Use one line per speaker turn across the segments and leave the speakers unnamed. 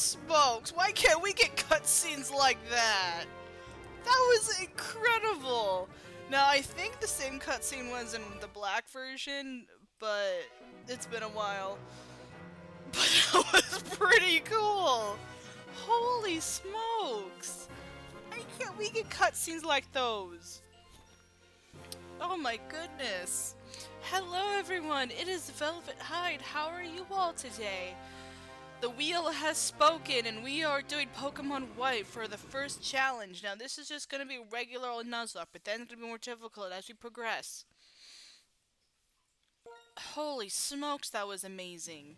smokes! Why can't we get cutscenes like that? That was incredible! Now, I think the same cutscene was in the black version, but it's been a while. But that was pretty cool! Holy smokes! Why can't we get cutscenes like those? Oh my goodness! Hello everyone, it is Velvet Hide. How are you all today? The wheel has spoken and we are doing Pokemon White for the first challenge. Now this is just going to be regular old Nuzlocke, but then it's going to be more difficult as we progress. Holy smokes, that was amazing.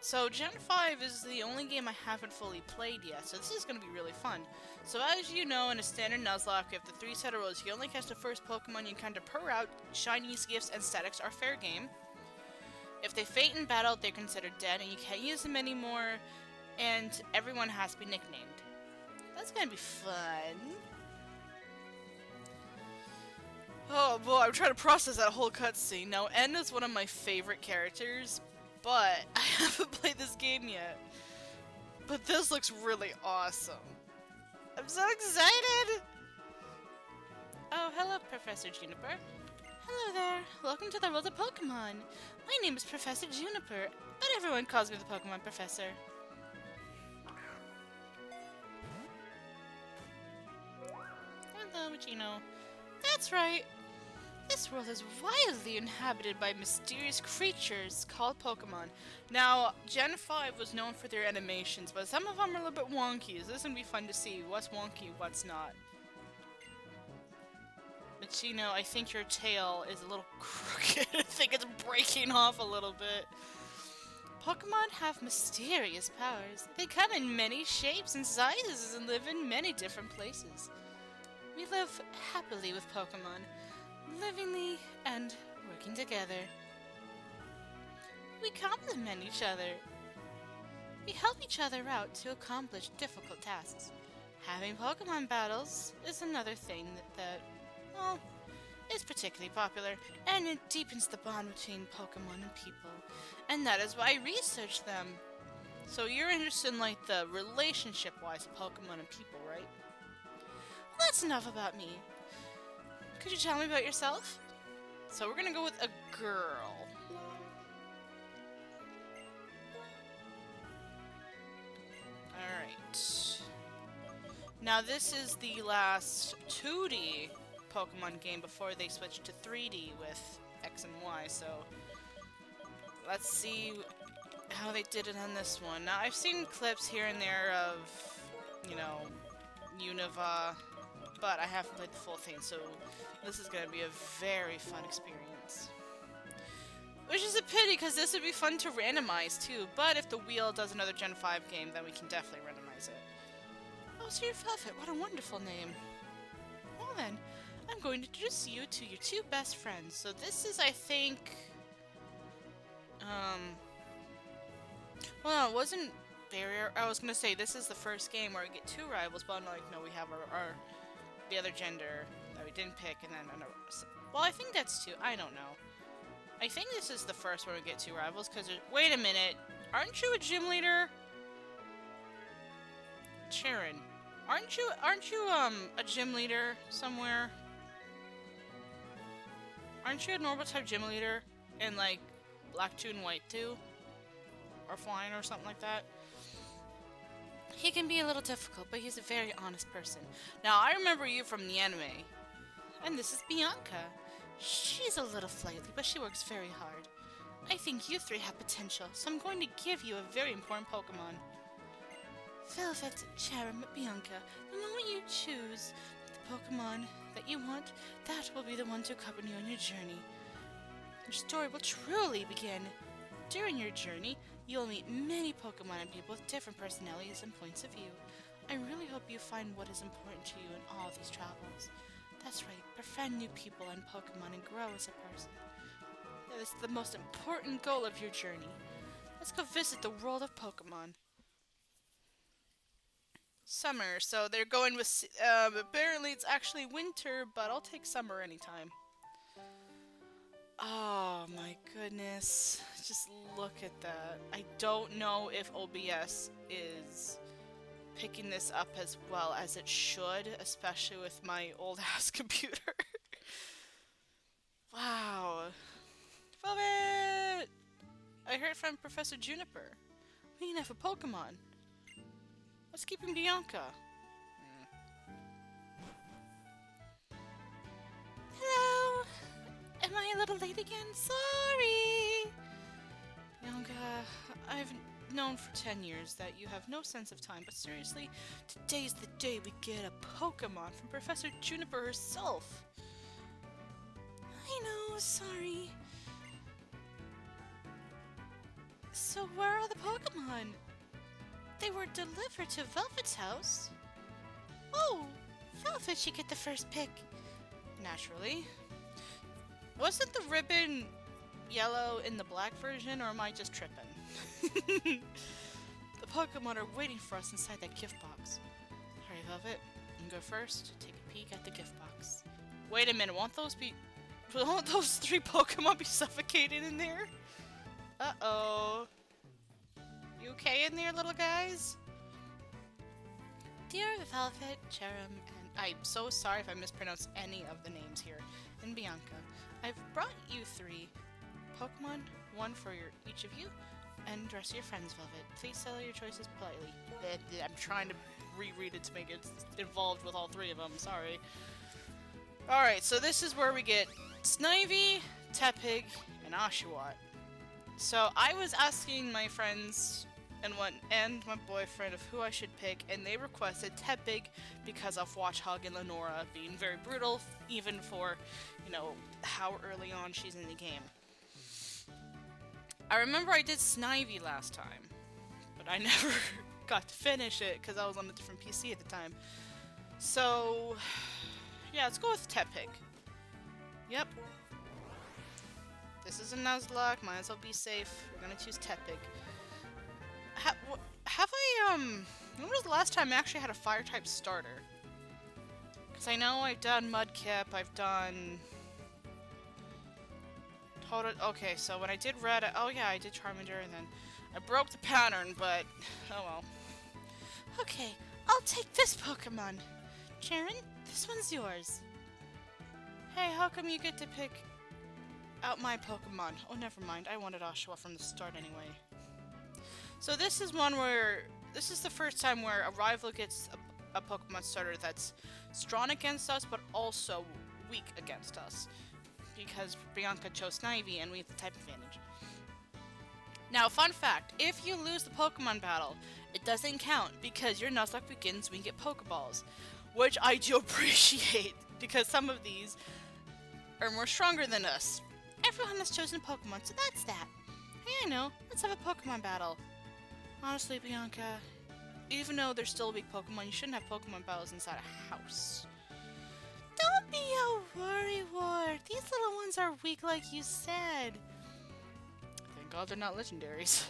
So Gen 5 is the only game I haven't fully played yet, so this is going to be really fun. So as you know, in a standard Nuzlocke, we have the 3 set of rules. You only catch the first Pokemon you encounter per route. Shinies, gifts, and statics are fair game. If they faint in battle, they're considered dead, and you can't use them anymore, and everyone has to be nicknamed. That's going to be fun. Oh boy, I'm trying to process that whole cutscene. Now, N is one of my favorite characters, but I haven't played this game yet. But this looks really awesome. I'm so excited! Oh, hello, Professor Juniper. Hello there. Welcome to the world of Pokemon. My name is Professor Juniper, but everyone calls me the Pokemon Professor. Hello, Gino. That's right. This world is wildly inhabited by mysterious creatures called Pokemon. Now, Gen 5 was known for their animations, but some of them are a little bit wonky, so this is going to be fun to see what's wonky, what's not. Machino, I think your tail is a little crooked. I think it's breaking off a little bit. Pokemon have mysterious powers. They come in many shapes and sizes and live in many different places. We live happily with Pokemon, livingly and working together. We complement each other. We help each other out to accomplish difficult tasks. Having Pokemon battles is another thing that well, is particularly popular, and it deepens the bond between Pokemon and people. And that is why I research them. So you're interested in, like, the relationship-wise of Pokemon and people, right? Well, that's enough about me. Could you tell me about yourself? So we're gonna go with a girl. Alright. Now this is the last 2D Pokemon game before they switched to 3D with X and Y, so let's see how they did it on this one. Now I've seen clips here and there of, you know, Unova, but I haven't played the full thing, so this is going to be a very fun experience. Which is a pity, because this would be fun to randomize too, but if the wheel does another Gen 5 game, then we can definitely randomize it. Oh, so you're Velvet, what a wonderful name. Well then, I'm going to introduce you to your 2 best friends. So this is, I think, well, it wasn't Barrier. I was gonna say this is the first game where we get 2 rivals, but like, no, we have our the other gender that we didn't pick, and then another. Well, I think that's 2. I don't know. I think this is the first where we get 2 rivals. Cause wait a minute, aren't you a gym leader, Sharon? Aren't you a gym leader somewhere? Aren't you a normal type gym leader in, like, Black 2 and White 2? Or Flying or something like that? He can be a little difficult, but he's a very honest person. Now, I remember you from the anime. And this is Bianca. She's a little flighty, but she works very hard. I think you 3 have potential, so I'm going to give you a very important Pokemon. Velvet, Sharon, Bianca, the moment you choose the Pokemon that you want, that will be the one to accompany you on your journey. Your story will truly begin. During your journey, you will meet many Pokemon and people with different personalities and points of view. I really hope you find what is important to you in all these travels. That's right, befriend new people and Pokemon and grow as a person. That is the most important goal of your journey. Let's go visit the world of Pokemon. Summer, so they're going with, apparently it's actually winter, but I'll take summer anytime. Oh my goodness. just look at that. I don't know if OBS is picking this up as well as it should, especially with my old-ass computer. Wow. Velvet! I heard from Professor Juniper. We can have a Pokemon. What's keeping Bianca? Hello! Am I a little late again? Sorry! Bianca, I've known for 10 years that you have no sense of time, but seriously, today's the day we get a Pokemon from Professor Juniper herself. I know, sorry. So where are the Pokemon? They were delivered to Velvet's house. Oh, Velvet should get the first pick. Naturally. Wasn't the ribbon yellow in the black version, or am I just tripping? The Pokemon are waiting for us inside that gift box. Alright, Velvet, you can go first. Take a peek at the gift box. Wait a minute, won't those 3 Pokemon be suffocated in there? Uh-oh. You okay in there, little guys? Dear Velvet, Cherim, and I'm so sorry if I mispronounce any of the names here, and Bianca, I've brought you 3 Pokemon, 1 for each of you, and the rest of your friends, Velvet. Please settle your choices politely. I'm trying to reread it to make it involved with all 3 of them, sorry. Alright, so this is where we get Snivy, Tepig, and Oshawott. So I was asking my friends and my boyfriend of who I should pick, and they requested Tepig because of Watchog and Lenora being very brutal, even for, you know, how early on she's in the game. I remember I did Snivy last time, but I never got to finish it because I was on a different PC at the time. So, yeah, let's go with Tepig. Yep. This is a Nuzlocke, might as well be safe. We're gonna choose Tepig. When was the last time I actually had a Fire-type starter? Because I know I've done Mudkip, I've done... Okay, so when I did Red, oh yeah, I did Charmander, and then I broke the pattern, but oh well. Okay, I'll take this Pokemon. Sharon, this one's yours. Hey, how come you get to pick out my Pokemon? Oh, never mind. I wanted Oshawott from the start anyway. So this is one where... This is the first time where a rival gets a Pokemon starter that's strong against us, but also weak against us. Because Bianca chose Snivy, and we have the type advantage. Now, fun fact. If you lose the Pokemon battle, it doesn't count, because your Nuzlocke begins when you get Pokeballs. Which I do appreciate, because some of these are more stronger than us. Everyone has chosen a Pokemon, so that's that. Hey, I know. Let's have a Pokemon battle. Honestly, Bianca, even though they're still weak Pokemon, you shouldn't have Pokemon battles inside a house. Don't be a worrywart. These little ones are weak like you said. Thank God they're not legendaries.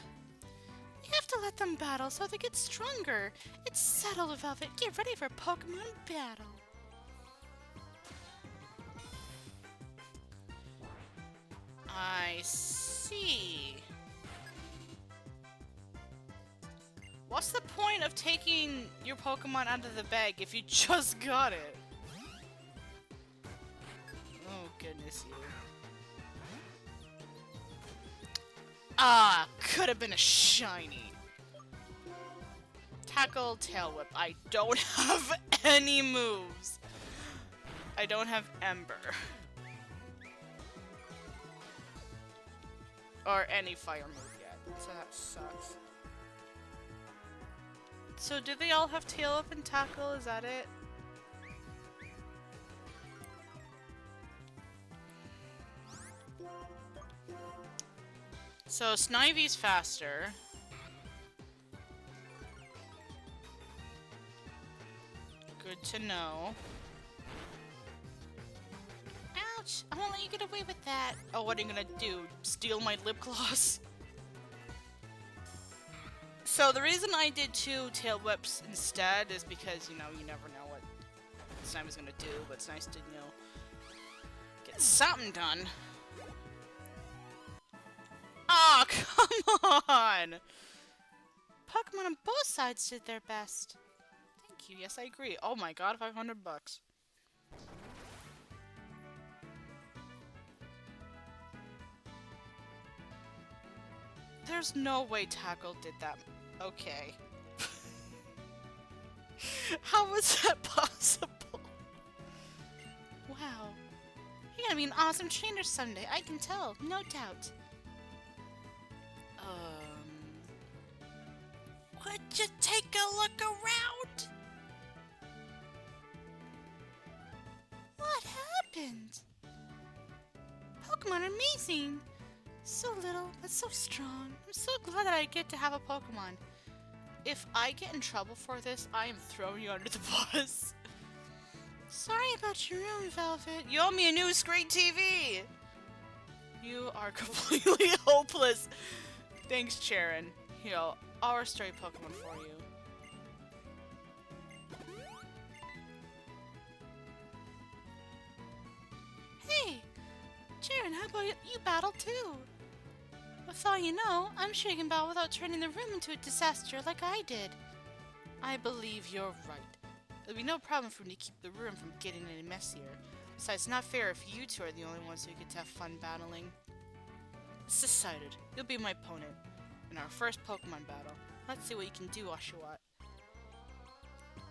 You have to let them battle so they get stronger. It's settled, Velvet. Get ready for Pokemon battle. I see. What's the point of taking your Pokemon out of the bag if you just got it? Oh, goodness you. Ah, could have been a shiny. Tackle, Tail Whip. I don't have any moves. I don't have Ember. Or any fire move yet, so that sucks. So do they all have Tail Whip and Tackle? Is that it? So Snivy's faster. Good to know. Ouch! I won't let you get away with that. Oh, what are you gonna do? Steal my lip gloss? So the reason I did 2 Tail Whips instead is because, you know, you never know what Snivy's gonna do, but it's nice to, you know, get something done. Oh, on! Pokemon on both sides did their best. Thank you. Yes, I agree. Oh my god, 500 bucks. There's no way Tackle did that. Okay. How was that possible? Wow. You're gonna be an awesome trainer someday, I can tell, no doubt. Would you take a look around? What happened? Pokemon are amazing! So little, but so strong. I'm so glad that I get to have a Pokemon. If I get in trouble for this, I am throwing you under the bus. Sorry about your room, Velvet. You owe me a new screen TV! You are completely hopeless. Thanks, Charon. Here, I'll restore your Pokemon for you. Hey! Charon, how about you battle too? With all you know, I'm sure you can battle without turning the room into a disaster like I did. I believe you're right. It'll be no problem for me to keep the room from getting any messier. Besides, it's not fair if you two are the only ones who get to have fun battling. It's decided. You'll be my opponent in our first Pokemon battle. Let's see what you can do, Oshawott.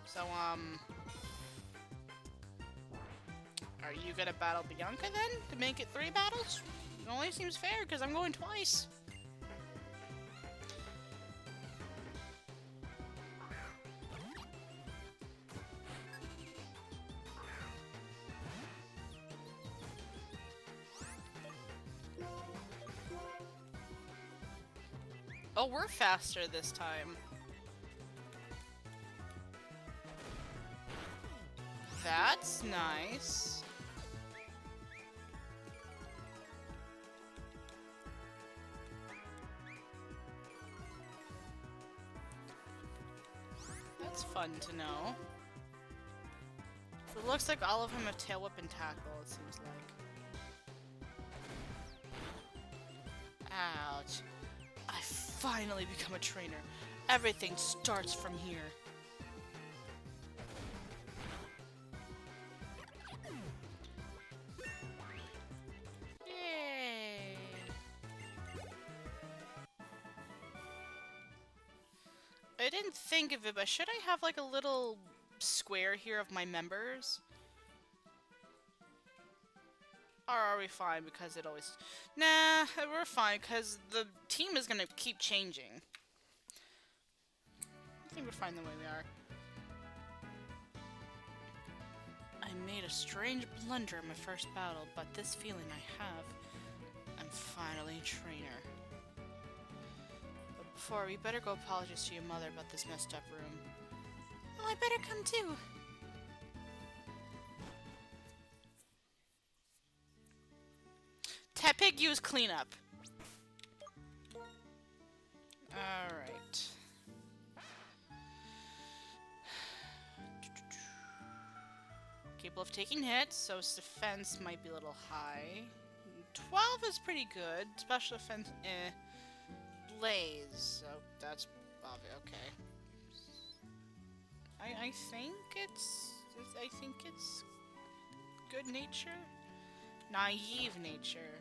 So, are you gonna battle Bianca then, to make it 3 battles? It only seems fair, because I'm going twice. Oh, we're faster this time. That's nice. That's fun to know. So it looks like all of them have Tail Whip and Tackle, it seems like. Ouch. I finally become a trainer. Everything starts from here. Yay! I didn't think of it, but should I have like a little square here of my members? Or are we fine because it always... Nah, we're fine because the team is gonna keep changing. I think we're fine the way we are. I made a strange blunder in my first battle, but this feeling I have, I'm finally a trainer. But before, we better go apologize to your mother about this messed up room. Oh, I better come too. Tepig use cleanup. Alright. Capable of taking hits, so its defense might be a little high. 12 is pretty good. Special defense, eh. Blaze, oh, that's obvious. Okay. I think it's good nature? Naive nature.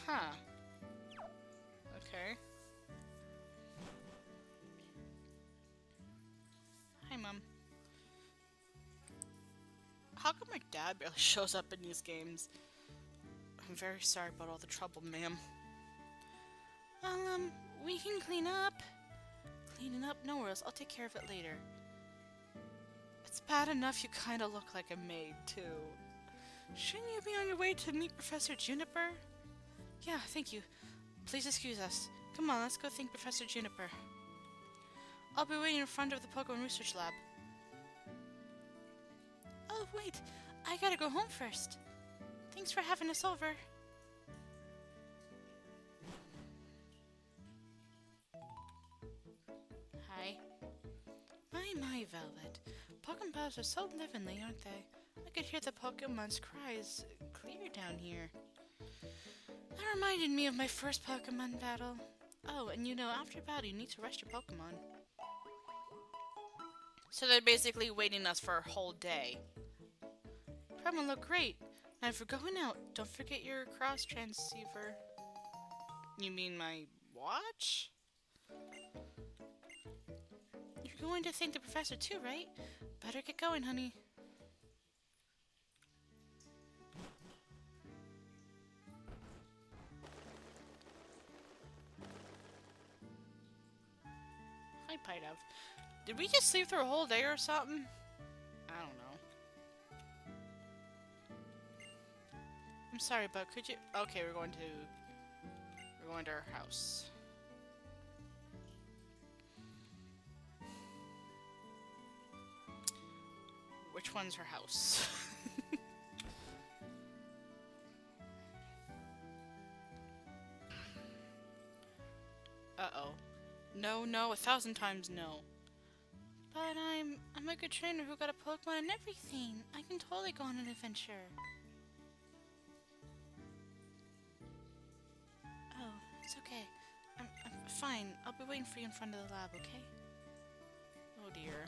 Huh. Okay. Hi, Mom. How come my dad barely shows up in these games? I'm very sorry about all the trouble, ma'am. Well, we can clean up. Cleaning up? No worries, I'll take care of it later. It's bad enough you kinda look like a maid, too. Shouldn't you be on your way to meet Professor Juniper? Yeah, thank you. Please excuse us. Come on, let's go thank Professor Juniper. I'll be waiting in front of the Pokemon Research Lab. Oh, wait. I gotta go home first. Thanks for having us over. Hi. My, Velvet. Pokemon battles are so lively, aren't they? I could hear the Pokemon's cries clear down here. That reminded me of my first Pokemon battle. Oh, and you know, after battle, you need to rest your Pokemon. So they're basically waiting us for a whole day. Pokemon look great. Now if we're going out, don't forget your cross transceiver. You mean my watch? You're going to thank the professor too, right? Better get going, honey. Hi, Pidove. Did we just sleep through a whole day or something? I don't know. I'm sorry, but could you... Okay, we're going to our house. Which one's her house? Uh-oh. No, no, 1,000 times no. But I'm a good trainer who got a Pokemon and everything. I can totally go on an adventure. Oh, it's okay. I'm fine. I'll be waiting for you in front of the lab, okay? Oh dear.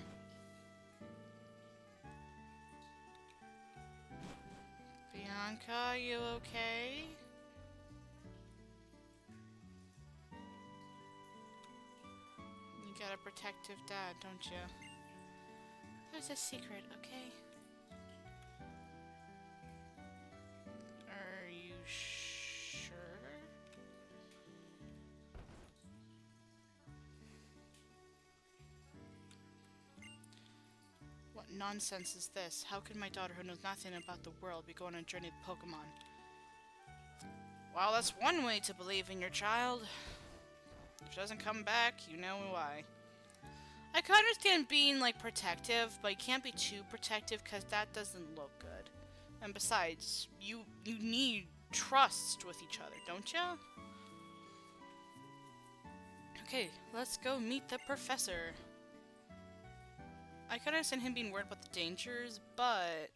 Bianca, you okay? You got a protective dad, don't you? There's a secret, okay? Are you sure? What nonsense is this? How could my daughter, who knows nothing about the world, be going on a journey with Pokemon? Well, that's one way to believe in your child. If she doesn't come back, you know why. I can understand being, like, protective, but you can't be too protective because that doesn't look good. And besides, you need trust with each other, don't you? Okay, let's go meet the professor. I can understand him being worried about the dangers, but,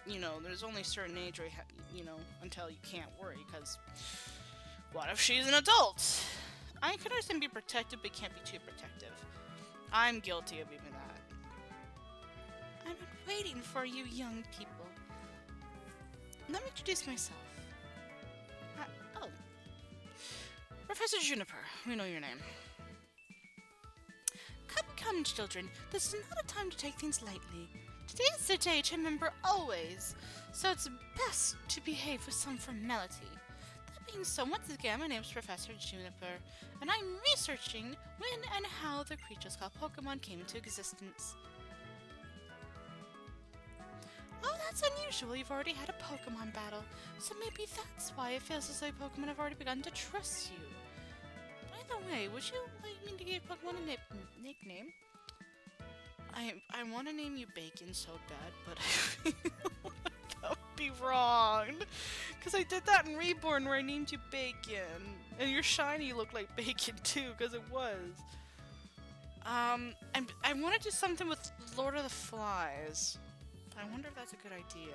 you know, there's only a certain age where you know, until you can't worry, because what if she's an adult? I can understand being protective, but can't be too protective. I'm guilty of even that. I've been waiting for you young people. Let me introduce myself. Oh. Professor Juniper, we know your name. Come, children. This is not a time to take things lightly. Today is the day to remember always, so it's best to behave with some formality. That being so, once again, my name is Professor Juniper, and I'm researching when and how the creatures called Pokemon came into existence. Oh, that's unusual. You've already had a Pokemon battle, so maybe that's why it feels as though Pokemon have already begun to trust you. By the way, would you like me to give Pokemon a nickname? I want to name you Bacon so bad, but I feel like that would be wrong. Because I did that in Reborn where I named you Bacon. And your shiny looked like bacon too, because it was. I want to do something with Lord of the Flies. But I wonder if that's a good idea.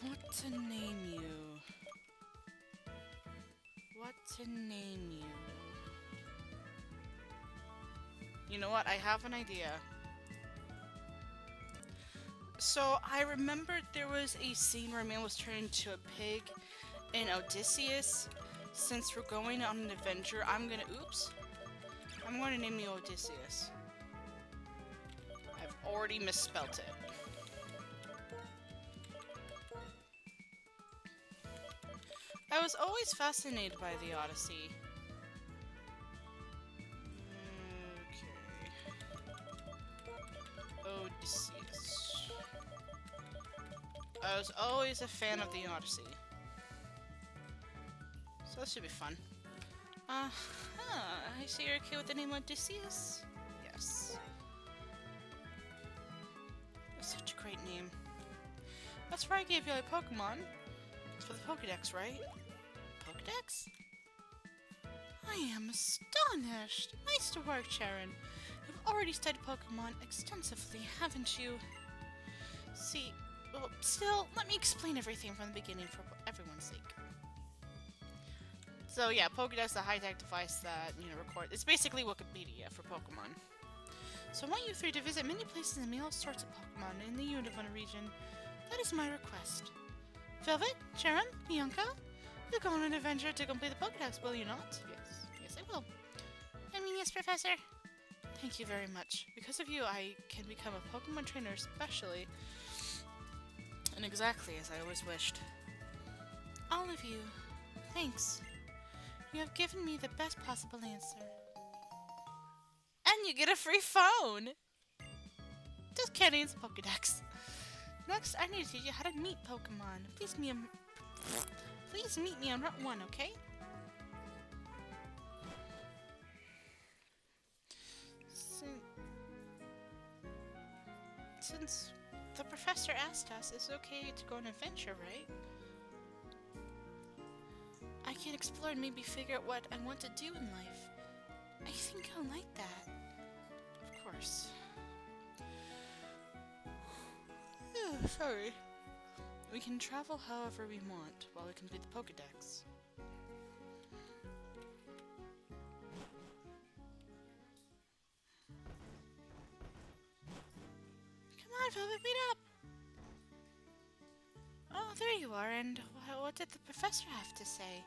What to name you? What to name you? You know what? I have an idea. So, I remembered there was a scene where a man was turned into a pig in Odysseus. Since we're going on an adventure, I'm gonna name you Odysseus. I've already misspelt it. I was always fascinated by the Odyssey. Okay. Odysseus. I was always a fan of the Odyssey. So that should be fun. I see you're okay with the name Odysseus? Yes. That's such a great name. That's why I gave you a Pokemon. It's for the Pokedex, right? Pokedex? I am astonished. Nice to work, Sharon. You've already studied Pokemon extensively, haven't you? See, well, still, let me explain everything from the beginning for everyone's sake. So yeah, Pokédex is a high-tech device that, record. It's basically Wikipedia for Pokemon. So I want you three to visit many places and meet all sorts of Pokemon in the Unova region. That is my request. Velvet, Sharon, Bianca, you'll go on an adventure to complete the Pokédex, will you not? Yes, I will. I mean, yes, Professor. Thank you very much. Because of you, I can become a Pokemon trainer especially. And exactly as I always wished. All of you, thanks. You have given me the best possible answer. And you get a free phone! Just kidding, it's Pokédex. Next, I need to teach you how to meet Pokemon. Please meet me on Route 1, okay? Since the professor asked us, it's okay to go on an adventure, right? I can explore and maybe figure out what I want to do in life. I think I'll like that. Of course. Sorry. We can travel however we want while we complete the Pokédex. Come on, Velvet, wait up! Oh, there you are, and what did the professor have to say?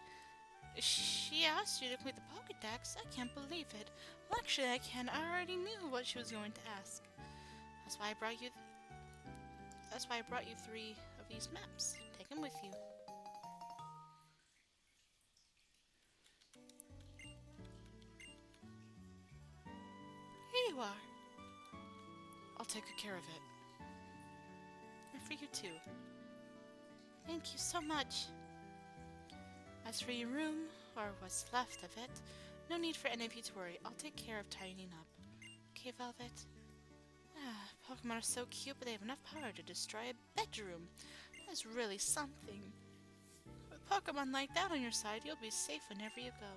She asked you to complete the Pokédex? I can't believe it. Well, actually, I can. I already knew what she was going to ask. That's why I brought you 3 of these maps. Take them with you. Here you are. I'll take good care of it. And for you too. Thank you so much. As for your room, or what's left of it, no need for any of you to worry. I'll take care of tidying up. Okay, Velvet? Pokemon are so cute, but they have enough power to destroy a bedroom. That is really something. With Pokemon like that on your side, you'll be safe whenever you go.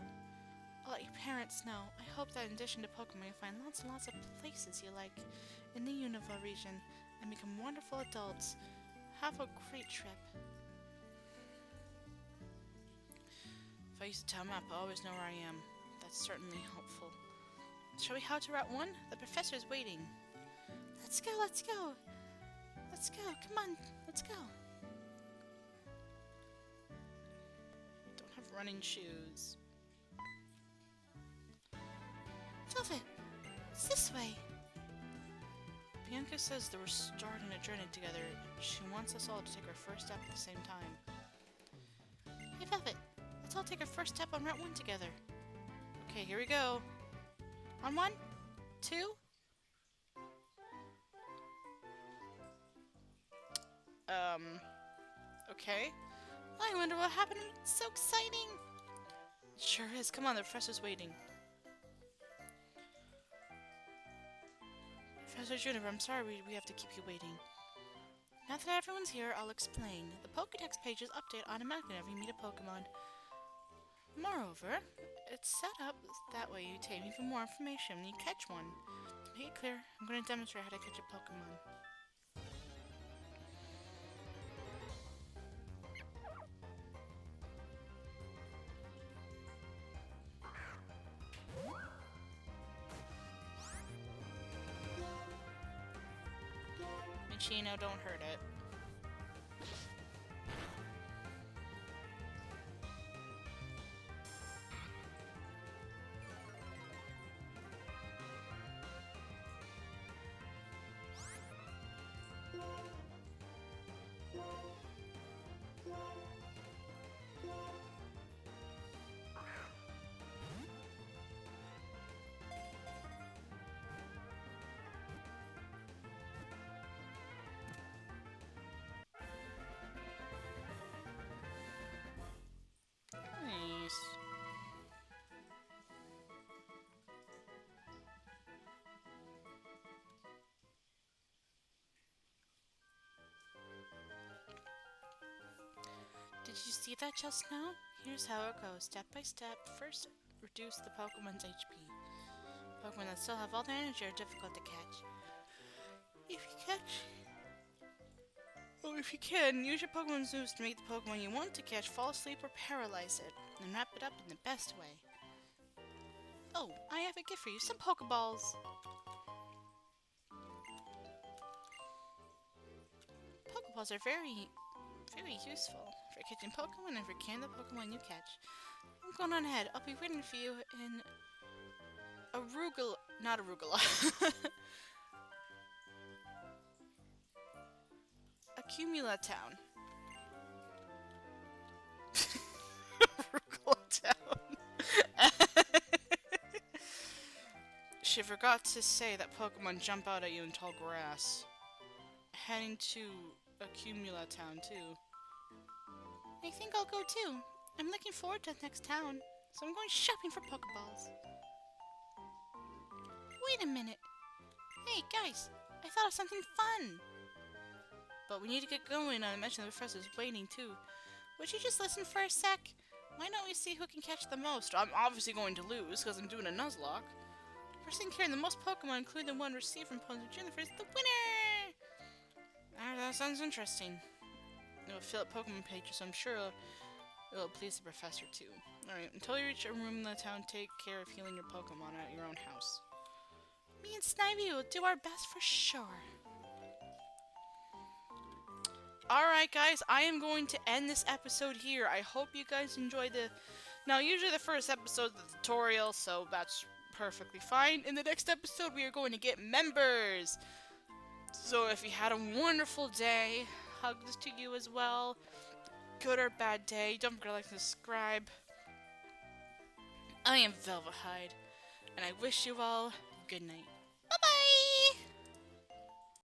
I'll let your parents know. I hope that in addition to Pokemon, you'll find lots and lots of places you like in the Unova region and become wonderful adults. Have a great trip. If I use a town map, I always know where I am. That's certainly helpful. Shall we head to Route 1? The professor is waiting. Let's go, let's go! Let's go, come on, let's go! I don't have running shoes. Velvet! It's this way! Bianca says that we're starting a journey together. She wants us all to take our first step at the same time. Hey, Velvet! Let's all take our first step on Route 1 together. Okay, here we go. On 1, 2... Okay. I wonder what happened. It's so exciting! It sure is. Come on, the professor's waiting. Professor Juniper, I'm sorry we have to keep you waiting. Now that everyone's here, I'll explain. The Pokédex pages update automatically whenever you meet a Pokemon. Moreover, it's set up that way you take even more information when you catch one. To make it clear, I'm going to demonstrate how to catch a Pokemon. Michino, don't hurt it. Nice. Did you see that just now? Here's how it goes, step by step. First, reduce the Pokemon's HP. Pokemon that still have all their energy are difficult to catch. If you can, use your Pokemon's moves to make the Pokemon you want to catch fall asleep or paralyze it, and wrap it up in the best way. Oh, I have a gift for you, some Pokeballs! Pokeballs are very useful for catching Pokemon and for canning the Pokemon you catch. I'm going on ahead. I'll be waiting for you in not Arugula. Accumula Town. Arugula Town. She forgot to say that Pokemon jump out at you in tall grass. Heading to Accumula Town too. I think I'll go too. I'm looking forward to the next town, so I'm going shopping for Pokeballs. Wait a minute. Hey guys, I thought of something fun. But we need to get going. I mentioned the professor's waiting too. Would you just listen for a sec? Why don't we see who can catch the most? I'm obviously going to lose because I'm doing a Nuzlocke. The person carrying the most Pokemon, including the one received from Pokemon Juniper, is the winner! That sounds interesting. It'll fill up Pokemon pages, so I'm sure it'll please the professor too. Alright, until you reach a room in the town, take care of healing your Pokemon at your own house. Me and Snivy will do our best for sure. Alright guys, I am going to end this episode here. I hope you guys enjoyed the... Now, usually the first episode is the tutorial, so that's perfectly fine. In the next episode, we are going to get members! So if you had a wonderful day, hugs to you as well. Good or bad day, don't forget to like and subscribe. I am Velvet Hide, and I wish you all good night. Bye-bye!